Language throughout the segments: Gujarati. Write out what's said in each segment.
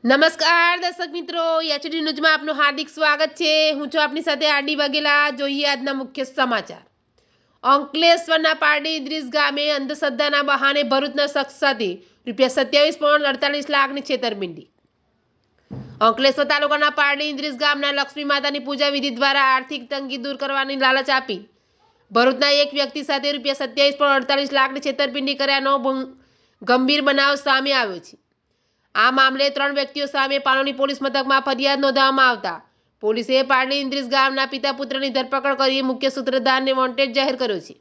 નમસ્કાર દર્શક મિત્રો, એચડી ન્યૂઝમાં આપનું હાર્દિક સ્વાગત છે। હું છું આપની સાથે આરડી વાઘેલા। જોઈએ આજના મુખ્ય સમાચાર। અંકલેશ્વરના પારડી ઇદ્રીસ ગામે અંધશ્રદ્ધાના બહાને ભરૂચના શખ્સ સાથે ₹27.48 લાખની છેતરપિંડી। અંકલેશ્વર તાલુકાના પારડી ઇદ્રીસ ગામના લક્ષ્મી માતાની પૂજા વિધિ દ્વારા આર્થિક તંગી દૂર કરવાની લાલચ આપી ભરૂચના એક વ્યક્તિ સાથે ₹27.48 લાખની છેતરપિંડી કર્યાનો ગંભીર બનાવ સામે આવ્યો છે। આ મામલે 3 વ્યક્તિઓ સામે પાનોલી પોલીસ મથકમાં ફરિયાદ નોંધાવવામાં આવતા પોલીસે પારડી ઇદ્રીસ ગામના પિતા પુત્રની ધરપકડ કરી મુખ્ય સૂત્રધારને વોન્ટેડ જાહેર કર્યો છે।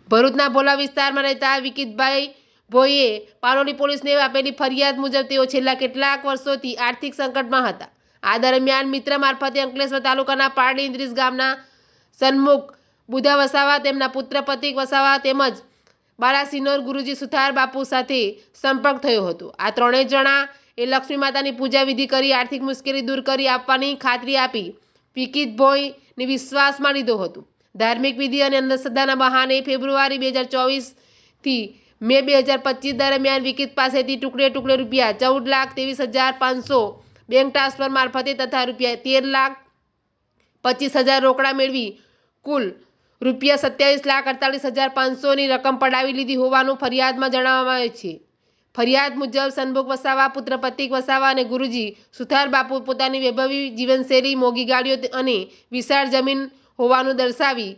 ભરૂચના ભોલા વિસ્તારમાં રહેતા વિકિતભાઈ ભોઈએ પાનોલી પોલીસને આપેલી ફરિયાદ મુજબ તેઓ છેલ્લા કેટલાક વર્ષોથી આર્થિક સંકટમાં હતા। આ દરમિયાન મિત્ર મારફતે અંકલેશ્વર તાલુકાના પારડી ઇદ્રીસ ગામના સન્મુખ બુધા વસાવા, તેમના પુત્ર પ્રતિક વસાવા તેમજ બાલાસિનોર ગુરુજી સુથાર બાપુ સાથે સંપર્ક થયો હતો। આ ત્રણેય જણા એ લક્ષ્મી માતાની પૂજા વિધિ કરી આર્થિક મુશ્કેલી દૂર કરી આપવાની ખાતરી આપી વિકિતભાઈને વિશ્વાસમાં લીધો હતો। ધાર્મિક વિધિ અને અંધશ્રદ્ધાના બહાને ફેબ્રુઆરી 2024 થી મે 2025 દરમિયાન વિકિત પાસેથી ટુકડે ટુકડે ₹13,23,500 બેંક ટ્રાન્સફર મારફતે તથા ₹13,25,000 રોકડા મેળવી કુલ ₹27,48,500ની રકમ પડાવી લીધી હોવાનું ફરિયાદમાં જણાવવામાં આવ્યું છે। ફરિયાદ મુજબ સન્મુખ વસાવા, પુત્ર પ્રતિક વસાવા અને ગુરુજી સુથાર બાપુ પોતાની વૈભવી જીવનશૈલી, મોંઘી ગાડીઓ અને વિશાળ જમીન હોવાનું દર્શાવી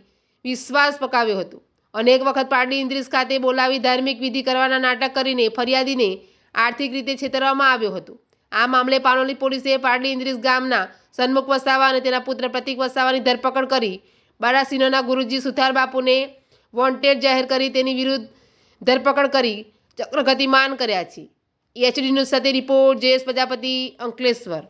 વિશ્વાસ પકાવ્યો હતો। અનેક વખત પારડી ઇદ્રીસ ખાતે બોલાવી ધાર્મિક વિધિ કરવાના નાટક કરીને ફરિયાદીને આર્થિક રીતે છેતરવામાં આવ્યો હતો। આ મામલે પાનોલી પોલીસે પારડી ઇદ્રીસ ગામના સન્મુખ વસાવા અને તેના પુત્ર પ્રતિક વસાવાની ધરપકડ કરી બાલાસિનોરના ગુરુજી સુથાર બાપુને વોન્ટેડ જાહેર કરી તેની વિરુદ્ધ ધરપકડ કરી ચક્ર ગતિમાન કર્યા છે। એચડી ન્યૂઝ સાથે રિપોર્ટ જયેશ પ્રજાપતિ, અંકલેશ્વર।